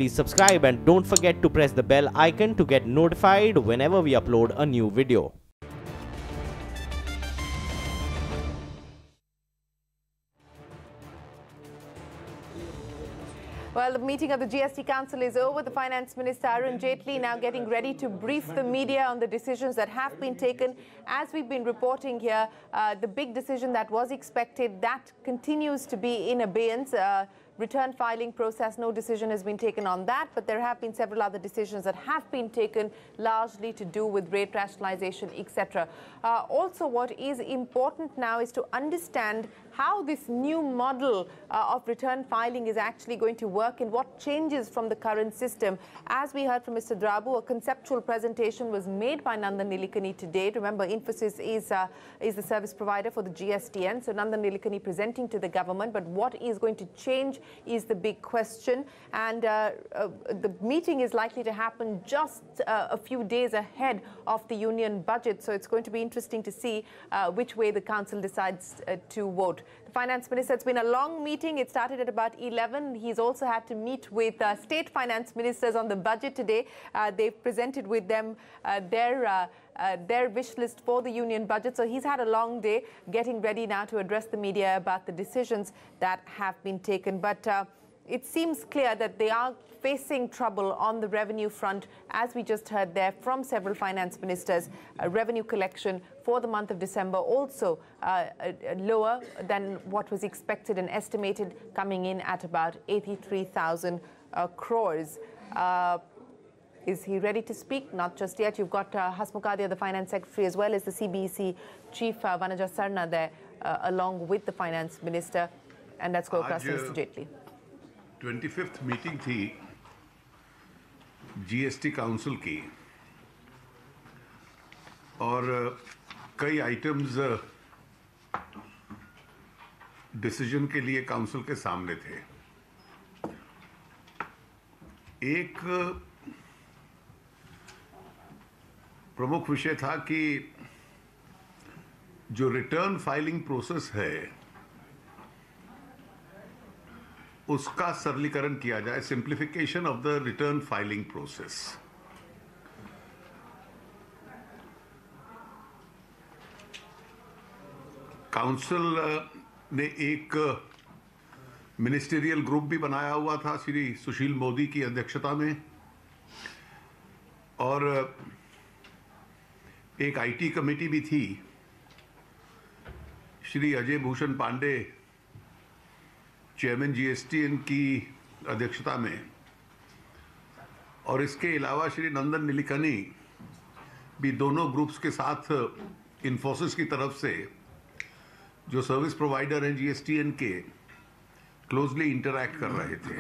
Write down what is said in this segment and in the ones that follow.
please subscribe and don't forget to press the bell icon to get notified whenever we upload a new video. Well, the meeting of the GST Council is over. The Finance Minister Arun Jaitley now getting ready to brief the media on the decisions that have been taken. As we've been reporting here, the big decision that was expected, that continues to be in abeyance. Return filing process, no decision has been taken on that, but there have been several other decisions that have been taken, largely to do with rate rationalization, etc. Also, what is important now is to understand how this new model of return filing is actually going to work and what changes from the current system. As we heard from Mr. Drabu, a conceptual presentation was made by Nandan Nilekani today. Remember, Infosys is the service provider for the GSTN, so Nandan Nilekani presenting to the government, but what is going to change is the big question, and the meeting is likely to happen just a few days ahead of the union budget, so it's going to be interesting to see which way the council decides to vote. The finance minister, it's been a long meeting. It started at about 11. He's also had to meet with state finance ministers on the budget today. They've presented with them their wish list for the union budget. So he's had a long day getting ready now to address the media about the decisions that have been taken. But it seems clear that they are facing trouble on the revenue front, as we just heard there from several finance ministers. Revenue collection for the month of December also lower than what was expected and estimated, coming in at about 83,000 crores. Is he ready to speak? Not just yet. You've got Hasmukh, the finance secretary, as well as the CBC chief Vanaja Sarna there, along with the finance minister. And let's go across to Mr. Jaitley. 25th meeting थी GST council की और कई items decision के लिए council के सामने थे। एक प्रमुख विषय था कि जो रिटर्न फाइलिंग प्रोसेस है उसका सरलीकरण किया जाए, simplification of the return filing process. Council ने एक मिनिस्टेरियल ग्रुप भी बनाया हुआ था श्री सुशील मोदी की अध्यक्षता में, और एक आईटी कमेटी भी थी श्री अजय भूषण पांडे चेयरमैन जीएसटीएन की अध्यक्षता में, और इसके अलावा श्री नंदन निलेकनी भी दोनों ग्रुप्स के साथ इन्फोसिस की तरफ से, जो सर्विस प्रोवाइडर हैं जीएसटीएन के, क्लोजली इंटरैक्ट कर रहे थे।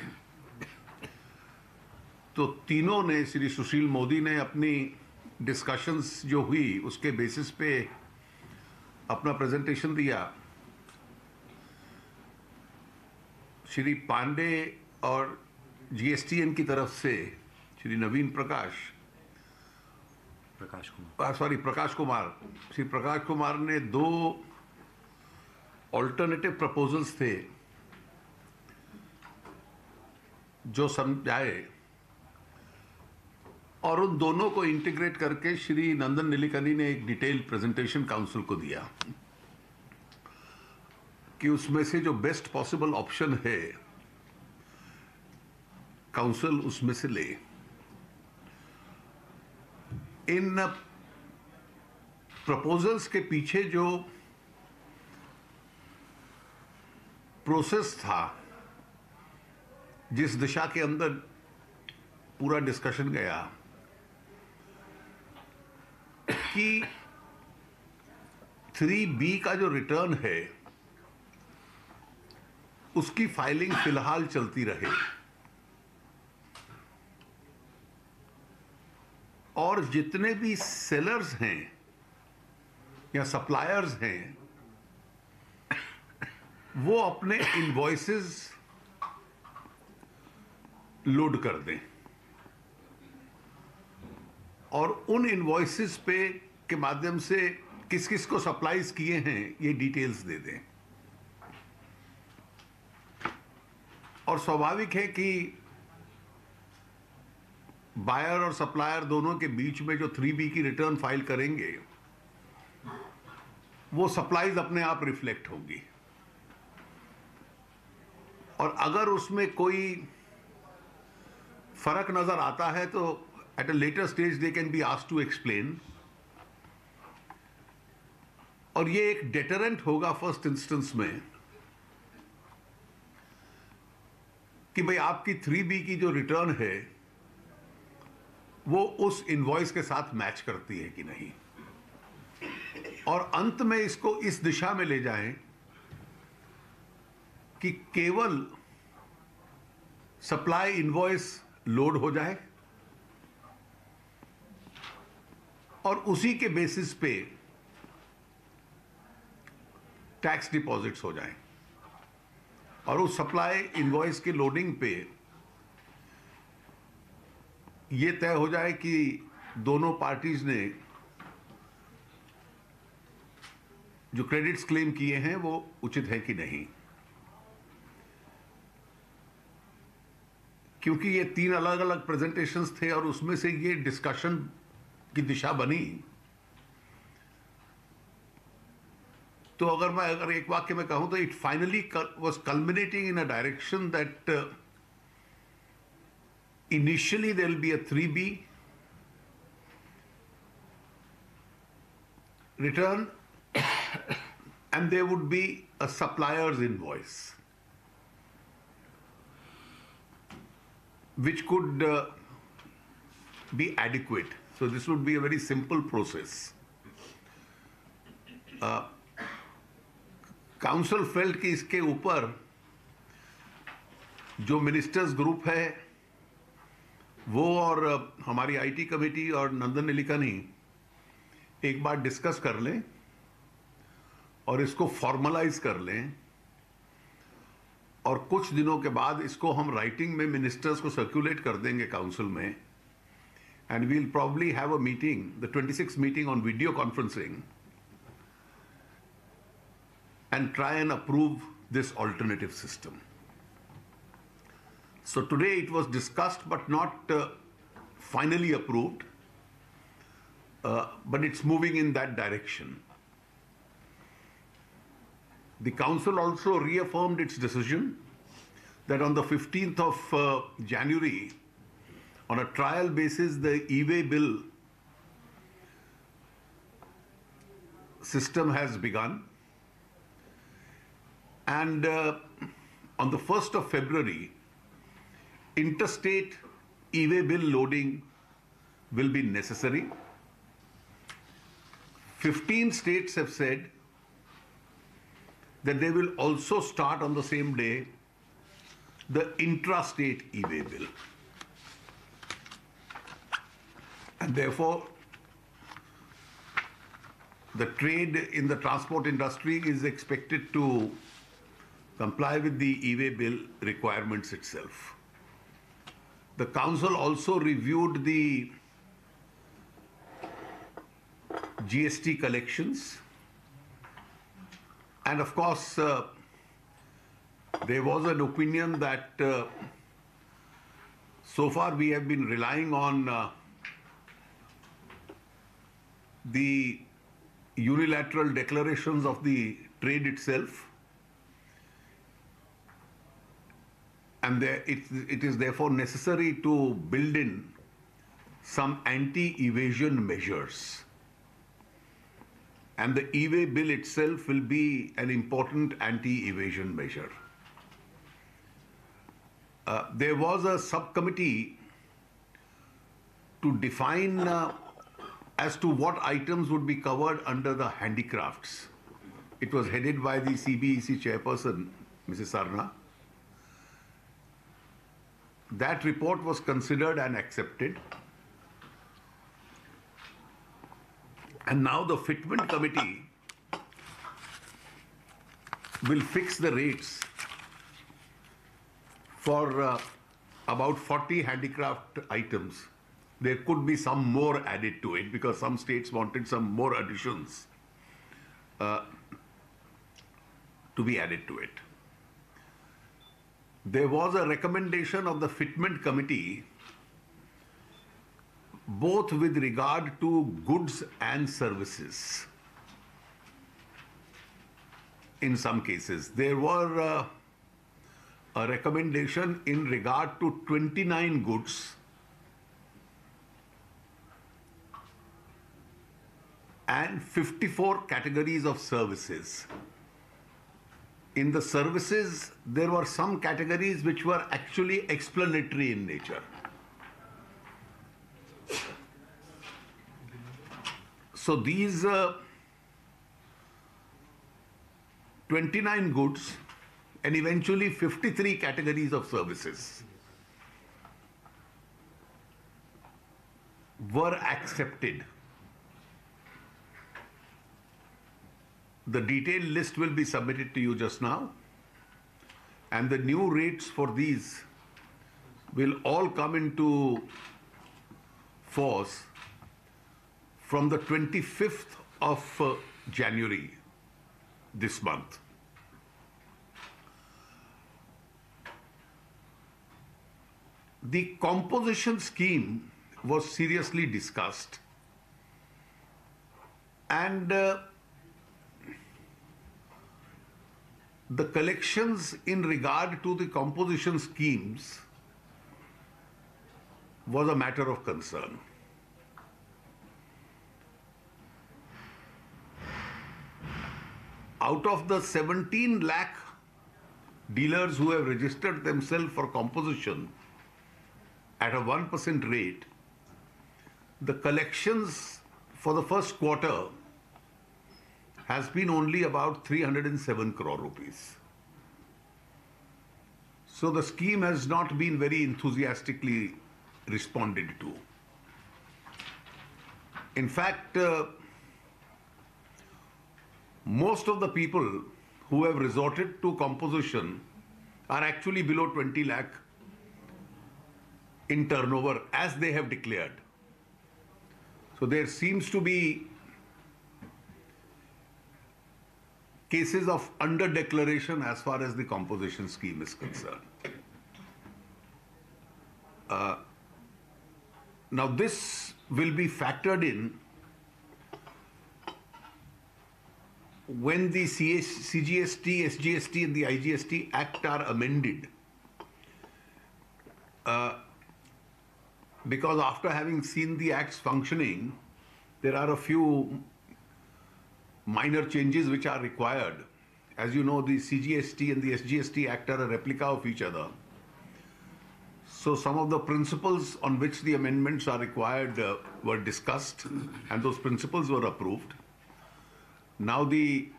तो तीनों ने, श्री सुशील मोदी ने अपनी डिस्कशंस जो हुई उसके बेसिस पे अपना प्रेजेंटेशन दिया। श्री पांडे और जीएसटीएन की तरफ से श्री नवीन प्रकाश कुमार ने दो ऑल्टरनेटिव प्रपोजल्स थे जो समझाए, और उन दोनों को इंटीग्रेट करके श्री नंदन निलेकनी ने एक डिटेल प्रेजेंटेशन काउंसिल को दिया कि उसमें से जो बेस्ट पॉसिबल ऑप्शन है काउंसिल उसमें से ले। इन प्रपोजल्स के पीछे जो प्रोसेस था, जिस दिशा के अंदर पूरा डिस्कशन गया कि 3B का जो रिटर्न है उसकी फाइलिंग फिलहाल चलती रहे, और जितने भी सेलर्स हैं या सप्लायर्स हैं वो अपने इनवॉइसेस लोड कर दें और उन इनवॉइसेस पे के माध्यम से किस किस को सप्लाईज किए हैं ये डिटेल्स दे दें। और स्वाभाविक है कि बायर और सप्लायर दोनों के बीच में जो 3B की रिटर्न फाइल करेंगे वो सप्लाईज अपने आप रिफ्लेक्ट होंगी, और अगर उसमें कोई फर्क नजर आता है तो at a later stage they can be asked to explain, और ये एक डेटरेंट होगा फर्स्ट इंस्टेंस में कि भाई आपकी 3B की जो रिटर्न है वो उस इनवॉइस के साथ मैच करती है कि नहीं, और अंत में इसको इस दिशा में ले जाएं कि केवल सप्लाई इनवॉइस लोड हो जाए और उसी के बेसिस पे टैक्स डिपॉजिट्स हो जाएं, और उस सप्लाई इनवॉइस के लोडिंग पे ये तय हो जाए कि दोनों पार्टीज ने जो क्रेडिट्स क्लेम किए हैं वो उचित है कि नहीं। क्योंकि ये 3 अलग अलग प्रेजेंटेशंस थे और उसमें से ये डिस्कशन की दिशा बनी, तो अगर एक वाक्य में कहूं तो it finally was culminating in a direction that initially there will be a 3B return and there would be a supplier's invoice which could be adequate. So this would be a very simple process. Council felt कि इसके ऊपर जो ministers group है वो और हमारी IT committee और नंदन नीलेकनी एक बार डिस्कस कर लें और इसको फॉर्मलाइज कर लें, और कुछ दिनों के बाद इसको हम राइटिंग में मिनिस्टर्स को सर्कुलेट कर देंगे काउंसिल में, and we will probably have a meeting, the 26th meeting on video conferencing, and try and approve this alternative system. So today it was discussed but not finally approved, but it's moving in that direction. The council also reaffirmed its decision that on the 15th of January, on a trial basis, the e-way bill system has begun, and on the 1st of February, interstate e-way bill loading will be necessary. 15 states have said that they will also start on the same day the intrastate e-way bill. And therefore, the trade in the transport industry is expected to comply with the e-way bill requirements itself. The council also reviewed the GST collections, and of course there was an opinion that so far we have been relying on the unilateral declarations of the trade itself, and it is therefore necessary to build in some anti-evasion measures. And the e-way bill itself will be an important anti-evasion measure. There was a subcommittee to define as to what items would be covered under the handicrafts. It was headed by the CBEC chairperson, Mrs. Sarna. That report was considered and accepted. And now the fitment committee will fix the rates for about 40 handicraft items. There could be some more added to it because some states wanted some more additions to be added to it. There was a recommendation of the fitment committee both with regard to goods and services. In some cases, there were a recommendation in regard to 29 goods and 54 categories of services. In the services, there were some categories which were actually explanatory in nature. So these 29 goods and eventually 53 categories of services were accepted. The detailed list will be submitted to you just now, and the new rates for these will all come into force from the 25th of January this month. The composition scheme was seriously discussed, and the collections in regard to the composition schemes was a matter of concern. Out of the 17 lakh dealers who have registered themselves for composition at a 1% rate, the collections for the first quarter has been only about 307 crore rupees. So the scheme has not been very enthusiastically responded to. In fact, most of the people who have resorted to composition are actually below 20 lakh in turnover as they have declared. So there seems to be cases of under-declaration as far as the composition scheme is concerned. Now this will be factored in when the CGST, SGST and the IGST Act are amended. Because after having seen the acts functioning, there are a few minor changes which are required. As you know, the CGST and the SGST Act are a replica of each other. So some of the principles on which the amendments are required were discussed, and those principles were approved. Now the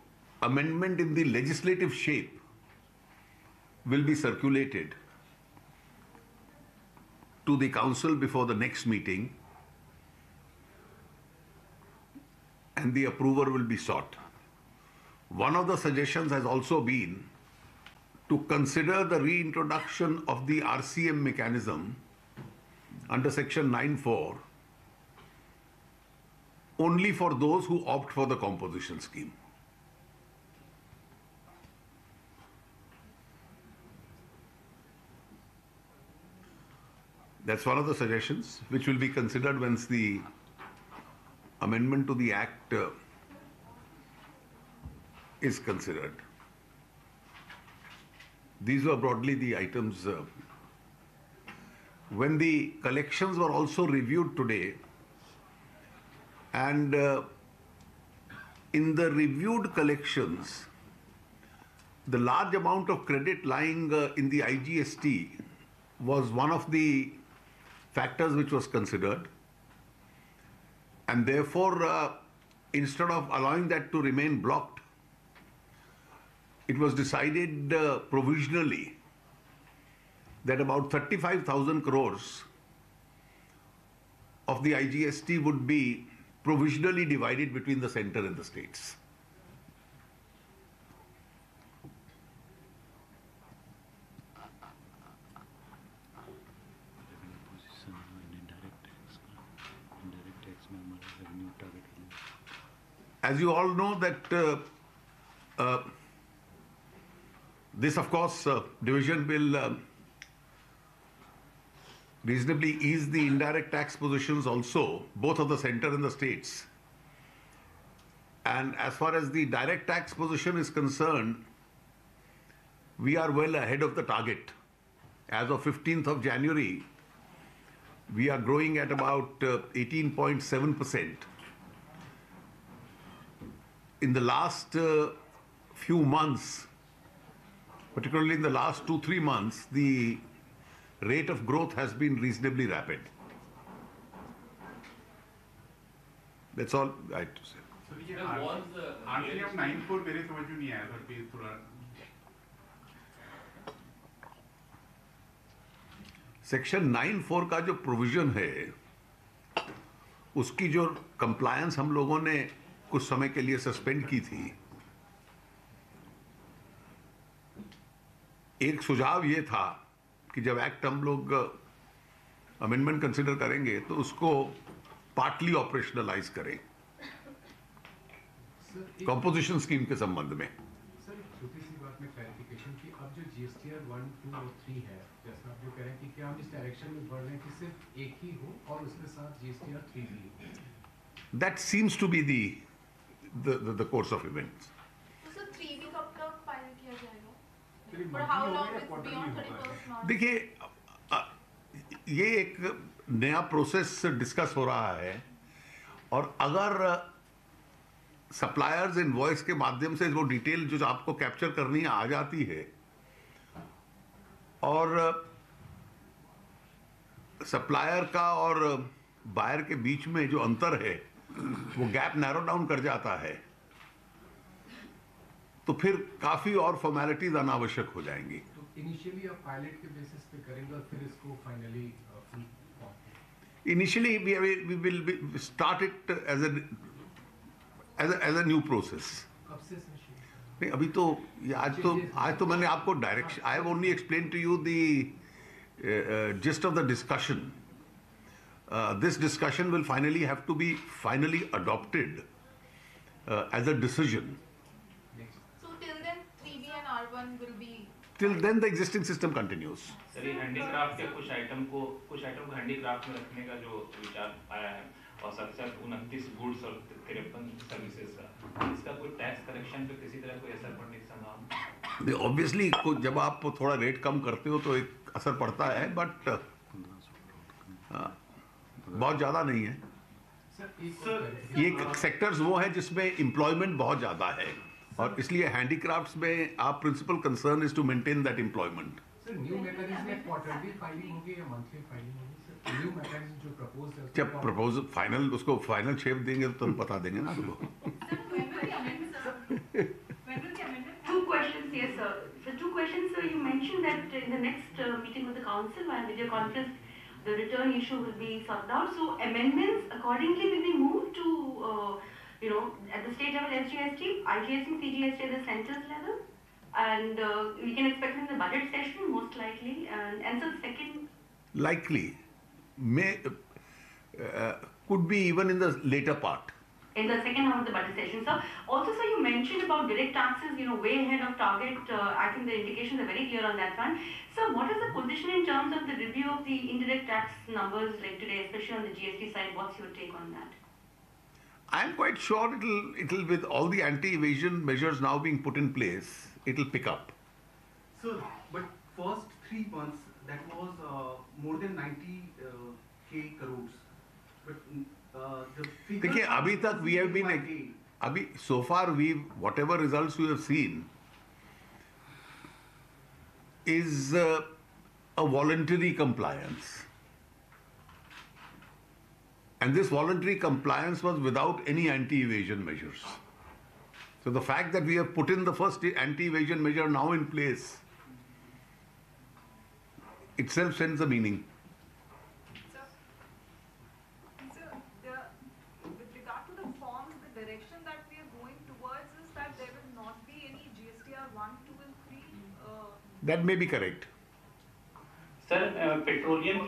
amendment in the legislative shape will be circulated to the council before the next meeting, and the approval will be sought. One of the suggestions has also been to consider the reintroduction of the RCM mechanism under section 9(4) only for those who opt for the composition scheme. That's one of the suggestions which will be considered once the amendment to the Act is considered. These were broadly the items. When the collections were also reviewed today, and in the reviewed collections, the large amount of credit lying in the IGST was one of the factors which was considered, and therefore instead of allowing that to remain blocked, it was decided provisionally that about 35,000 crores of the IGST would be provisionally divided between the center and the states. As you all know that this, of course, division will reasonably ease the indirect tax positions also, both of the center and the states. And as far as the direct tax position is concerned, we are well ahead of the target. As of 15th of January, we are growing at about 18.7%. In the last few months, particularly in the last 2-3 months, the rate of growth has been reasonably rapid. That's all I have to say. RCM 94 मेरे समझ में नहीं आया sir, please थोड़ा. Section 9(4) का जो provision है, उसकी जो कंप्लायंस हम लोगों ने कुछ समय के लिए सस्पेंड की थी, एक सुझाव ये था कि जब एक्ट हम लोग अमेंडमेंट कंसिडर करेंगे तो उसको पार्टली ऑपरेशनलाइज करें कंपोजिशन स्कीम के संबंध में. सर एक छोटी सी बात में क्लैरिफिकेशन की, अब जो जीएसटीआर 1, 2 और 3 है, जैसा आप जो कह रहे हैं कि क्या हम इस डायरेक्शन में बढ़ रहे हैं कि सिर्फ एक ही हो और उसके साथ जीएसटीआर 3 भी हो? That seems to be the course of events. तो सर 3 भी कब तक फाइनल किया जाएगा? For how long? It's beyond 31st March. देखिए, ये एक नया प्रोसेस डिस्कस हो रहा है और अगर सप्लायर्स इनवॉइस के माध्यम से वो डिटेल जो आपको कैप्चर करनी है आ जाती है और सप्लायर का और बायर के बीच में जो अंतर है वो गैप नैरो डाउन कर जाता है, तो फिर काफी और फॉर्मेलिटीज अनावश्यक हो जाएंगी. तो इनिशियली आप पायलट के बेसिस पे करेंगे और फिर इसको finally Initially, we will start it as a new process. कब से सर शुरू? नहीं, अभी तो आज तो मैंने आपको direction, I have only explained to you the gist of the discussion. This discussion will finally have to be finally adopted as a decision. So till then 3B and R1 will be. Till then the existing system continues. Sir ये handicraft के कुछ item को handicraft में रखने का जो विचार आया है और साथ साथ 29 गुड्स और 53 सर्विसेज का, इसका कोई टैक्स करेक्शन पे किसी तरह कोई असर पड़ने की संभावना? ऑब्वियसली जब आप थोड़ा रेट कम करते हो तो एक असर पड़ता है, बट बहुत ज़्यादा नहीं है. ये सेक्टर्स वो है जिसमें एम्प्लॉयमेंट बहुत ज़्यादा है और इसलिए हैंडीक्राफ्ट्स में आप principal concern is to maintain that employment. Sir new mechanism में क्वार्टरली फाइलिंग होगी या मंथली फाइलिंग होगी? सर न्यू मैकेनिज्म जो प्रपोज है, जब प्रपोज फाइनल उसको फाइनल शेप देंगे तो हम बता देंगे ना आपको. Two questions, yes, sir. So two questions, sir. You mentioned that in the next meeting with the council via video conference, the return issue will be sorted out. So amendments accordingly will be moved to, at the state level SGST, IGST, CGST at the centers level, and we can expect in the budget session most likely. And so second, likely could be even in the later part. In the second half of the budget session. So also, sir, you mentioned about direct taxes, way ahead of target. I think the indications are very clear on that front. So what is the position in terms of the review of the indirect tax numbers like today, especially on the GST side? What's your take on that? I am quite sure it'll with all the anti-evasion measures now being put in place, it'll pick up. Sir, but first 3 months, that was more than 90k crores. But the figures... देखिए अभी तक we have been, अभी so far whatever results we have seen is a voluntary compliance. And this voluntary compliance was without any anti-evasion measures. So the fact that we have put in the first anti-evasion measure now in place itself sends a meaning. With regard to the forms, the direction that we are going towards is that there will not be any GSTR 1, 2 and 3. That may be correct. Sir petroleum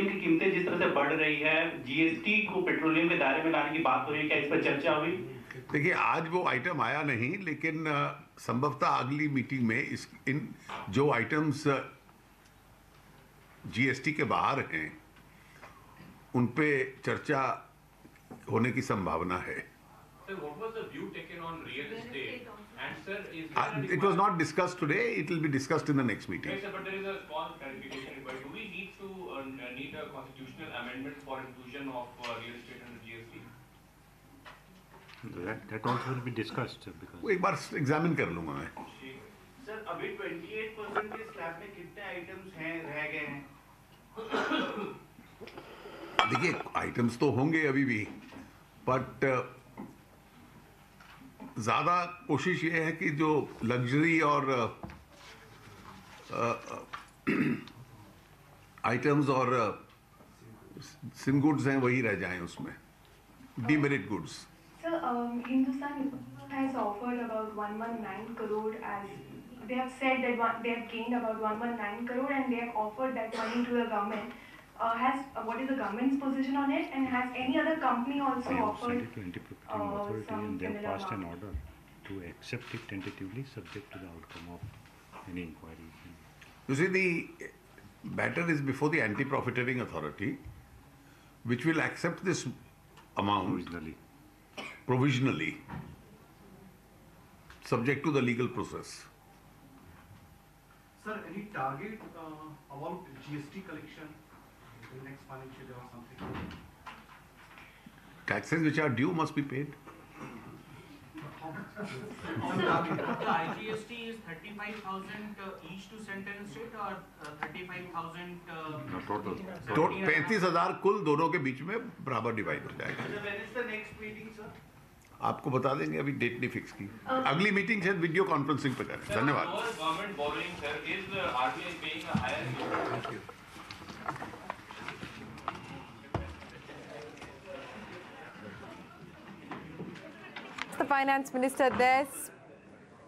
की कीमतें जिस तरह से बढ़ रही है, GST को petroleum के दायरे में लाने की बात हो रही है, क्या इस पर चर्चा हुई? देखिए आज वो आइटम आया नहीं, लेकिन संभवतः अगली मीटिंग में इन जो आइटम्स जीएसटी के बाहर हैं उन पे चर्चा होने की संभावना है. Sir, what was the view taken on real estate? And sir, It was not discussed today. It will be discussed in the next meeting. Yes, sir, but there is a small clarification required. Do we need need a constitutional amendment for inclusion of real estate under GST? That also will be discussed because. वो एक बार examine कर लूँगा मैं. Sir अभी 28% के slab में कितने items हैं रह गए हैं? देखिए आइटम्स तो होंगे अभी भी, बट ज़्यादा कोशिश ये है कि जो लग्जरी और आइटम्स और सिन गुड्स हैं वही रह जाएं उसमें, demerit goods. Sir, Hindustan has offered about 119 crore as they have said that they have gained about 119 crore and they have offered that money to the government. What is the government's position on it, and has any other company also offered and they have passed an amount? order to accept it tentatively, subject to the outcome of any inquiry. You see, the matter is before the anti-profiteering authority, which will accept this amount provisionally, subject to the legal process. Sir, any target about GST collection in the next financial year or something? Taxes which are due must be paid. The IGST is 35,000 each to center and state, or 35,000 total. 35,000 कुल दोनों के बीच में बराबर divide हो जाएगा. When is the next meeting, sir? आपको बता देंगे, अभी डेट नहीं फिक्स की. अगली मीटिंग शायद वीडियो कॉन्फ्रेंसिंग पे करें. धन्यवाद. Government borrowing, sir, is RBI paying a higher interest? The finance minister there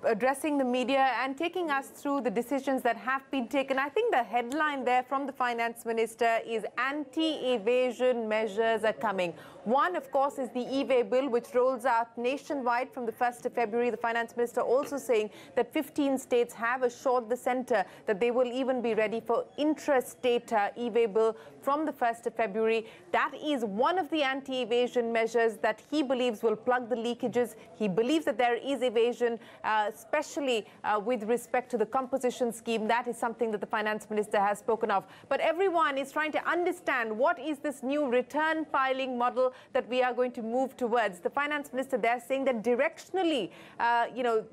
addressing the media and taking us through the decisions that have been taken. I think the headline there from the finance minister is anti-evasion measures are coming. One, of course, is the e-way bill, which rolls out nationwide from the 1st of February. The finance minister also saying that 15 states have assured the centre that they will even be ready for intra-state e-way bill from the 1st of February. That is one of the anti-evasion measures that he believes will plug the leakages. He believes that there is evasion, especially with respect to the composition scheme. That is something that the finance minister has spoken of. But everyone is trying to understand what is this new return filing model that we are going to move towards. The finance minister there saying that directionally,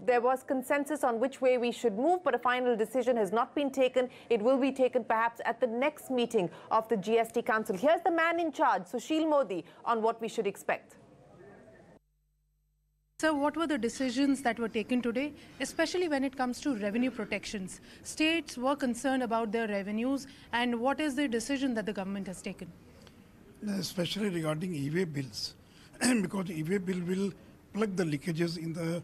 there was consensus on which way we should move, but a final decision has not been taken. It will be taken perhaps at the next meeting of the GST Council. Here's the man in charge, Sushil Modi, on what we should expect. So what were the decisions that were taken today, especially when it comes to revenue protections? States were concerned about their revenues, and what is the decision that the government has taken? Especially regarding e-way bills, because e-way bill will plug the leakages in the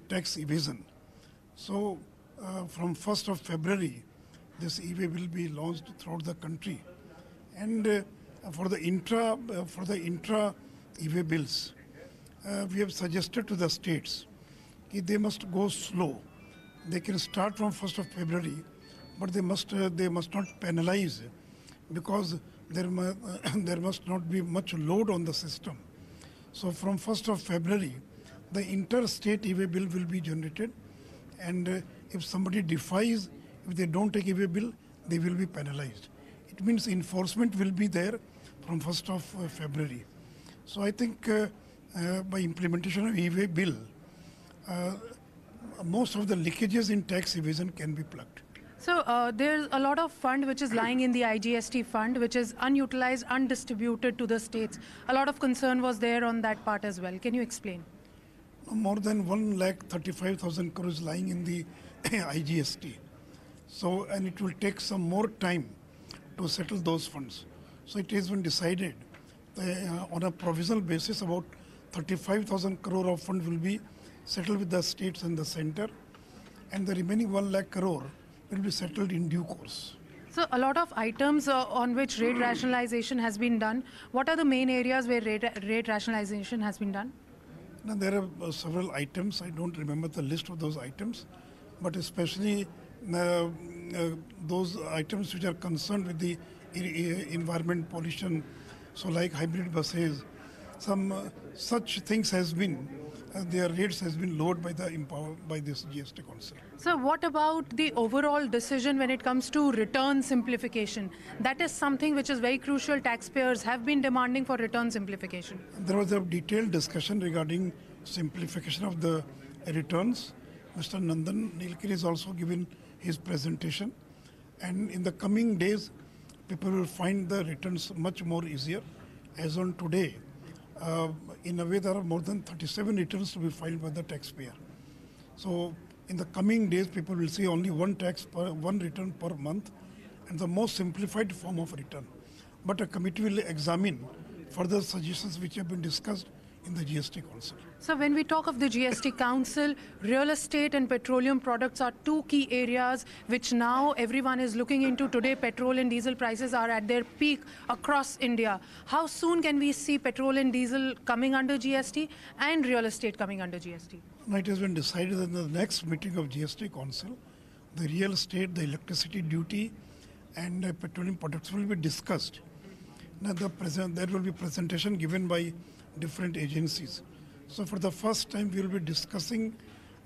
tax evasion. So from 1st of February, this e-way will be launched throughout the country. And for the intra e-way bills, we have suggested to the states that they must go slow. They can start from 1st of February, but they must not penalize, because there must not be much load on the system. So from 1st of February, the interstate e-way bill will be generated, and if somebody defies, if they don't take e-way bill, they will be penalized. It means enforcement will be there from 1st of February. So I think by implementation of e-way bill, most of the leakages in tax evasion can be plugged. So there's a lot of fund which is lying in the IGST fund, which is unutilized, undistributed to the states. A lot of concern was there on that part as well. Can you explain? More than 1,35,000 crores lying in the IGST. So, and it will take some more time to settle those funds. So it has been decided on a provisional basis about 35,000 crore of fund will be settled with the states and the center, and the remaining 1 lakh crore will be settled in due course. So a lot of items on which rate rationalization has been done. What are the main areas where rate rationalization has been done? Now, there are several items. I don't remember the list of those items, but especially those items which are concerned with the environment pollution, so like hybrid buses, some such things has been, their rates has been lowered by this GST Council. So what about the overall decision when it comes to return simplification? That is something which is very crucial. Taxpayers have been demanding for return simplification. There was a detailed discussion regarding simplification of the returns. Mr. Nandan Nilekani is also given his presentation, and in the coming days people will find the returns much more easier. As on today, in a way there are more than 37 returns to be filed by the taxpayer. So in the coming days people will see only one return per month, and the most simplified form of return. But a committee will examine further suggestions which have been discussed in the GST Council. So when we talk of the GST Council, real estate and petroleum products are two key areas which now everyone is looking into. Today, petrol and diesel prices are at their peak across India. How soon can we see petrol and diesel coming under GST and real estate coming under GST? It has been decided that in the next meeting of GST Council, the real estate, the electricity duty and petroleum products will be discussed. Now there will be presentation given by different agencies. So for the first time we will be discussing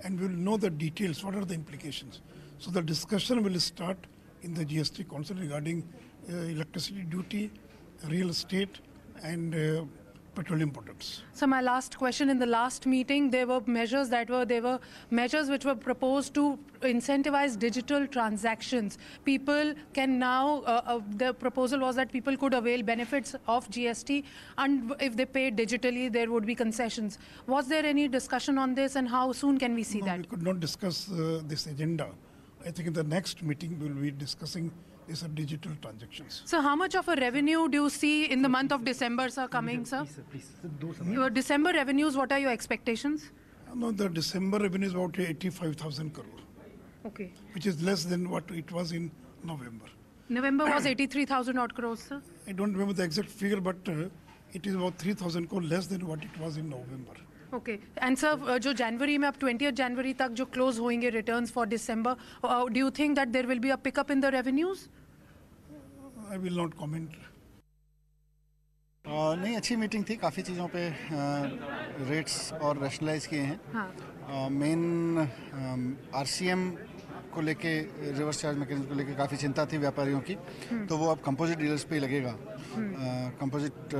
and we will know the details, what are the implications. So the discussion will start in the GST Council regarding electricity duty, real estate and petroleum products. So my last question, in the last meeting there were measures which were proposed to incentivize digital transactions. People can now, the proposal was that people could avail benefits of GST, and if they pay digitally there would be concessions. Was there any discussion on this, and how soon can we see that? We could not discuss this agenda. I think in the next meeting we will be discussing these digital transactions. So how much of a revenue do you see in the month of December, sir, coming, sir? Your December revenues, what are your expectations? No, the December revenue is about 85,000 crore. Okay. Which is less than what it was in November. November was 83,000 odd crores, sir? I don't remember the exact figure, but it is about 3,000 crore less than what it was in November. Okay. And sir, जो January में अब 20th January तक जो close होंगे returns for December, do you think that there will be a pickup in the revenues? I will not comment. नहीं, अच्छी meeting थी, काफ़ी चीज़ों पे रेट्स और रैशनलाइज किए हैं. मेन RCM को लेके, रिवर्स चार्ज मैकेनिज्म को लेके काफ़ी चिंता थी व्यापारियों की, तो वो अब कंपोजिट डीलर्स पे ही लगेगा. कंपोजिट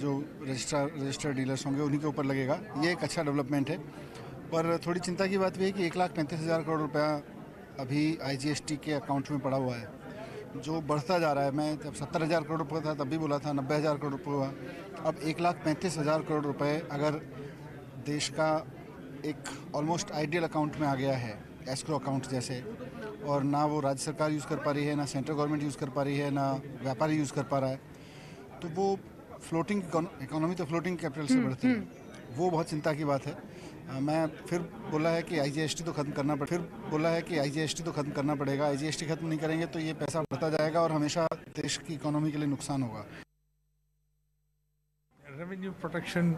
जो रजिस्टर्ड डीलर्स होंगे उन्हीं के ऊपर लगेगा. ये एक अच्छा डेवलपमेंट है, पर थोड़ी चिंता की बात भी है कि 1,35,000 करोड़ रुपया अभी IGST के अकाउंट में पड़ा हुआ है, जो बढ़ता जा रहा है. मैं जब 70,000 करोड़ रुपये था तब भी बोला था 90,000 करोड़ रुपये हुआ. अब 1,35,000 करोड़ रुपये अगर देश का एक ऑलमोस्ट आइडियल अकाउंट में आ गया है, एस्क्रो अकाउंट जैसे, और ना वो राज्य सरकार यूज़ कर पा रही है, ना सेंट्रल गवर्नमेंट यूज़ कर पा रही है, ना व्यापारी यूज़ कर पा रहा है, तो वो फ्लोटिंग इकोनॉमी तो फ्लोटिंग कैपिटल से बढ़ती है. वो बहुत चिंता की बात है. मैं फिर बोला है कि IGST तो खत्म करना पड़ेगा. IGST खत्म नहीं करेंगे तो ये पैसा बढ़ता जाएगा और हमेशा देश की इकोनॉमी के लिए नुकसान होगा. Revenue protection,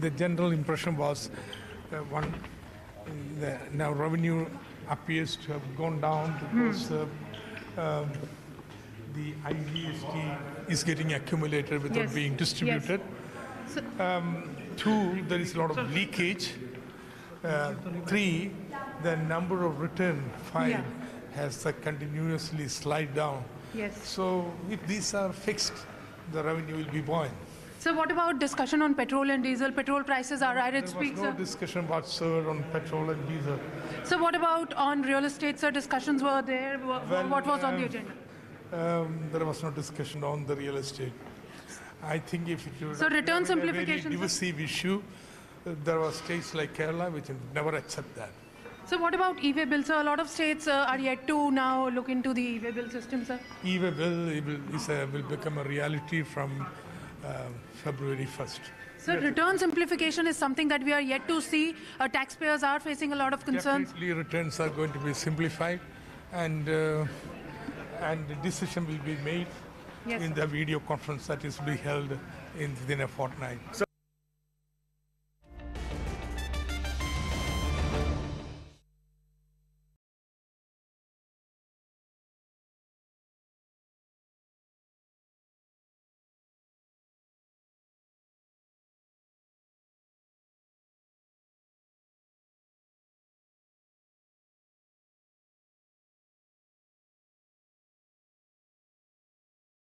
the general impression was now revenue appears to have gone down because the IGST is getting accumulated without being distributed. Yes. 2, there is a lot of leakage. 3, the number of return filed has continuously slide down. Yes. So if these are fixed, the revenue will be buoyant. So what about discussion on petrol and diesel? Petrol prices are at its peak, sir. There was no discussion whatsoever on petrol and diesel. So what about on real estate, sir? Discussions were there? What was on the agenda? There was no discussion on the real estate. I think if it was so return a simplification, very divisive issue, there were states like Kerala which would never accept that. So what about e-way bill, sir? A lot of states are yet to now look into the e-way bill system, sir. E-way bill will become a reality from February 1st. So return simplification is something that we are yet to see. Taxpayers are facing a lot of concerns. Definitely returns are going to be simplified, and the decision will be made in the video conference that is to be held within a fortnight.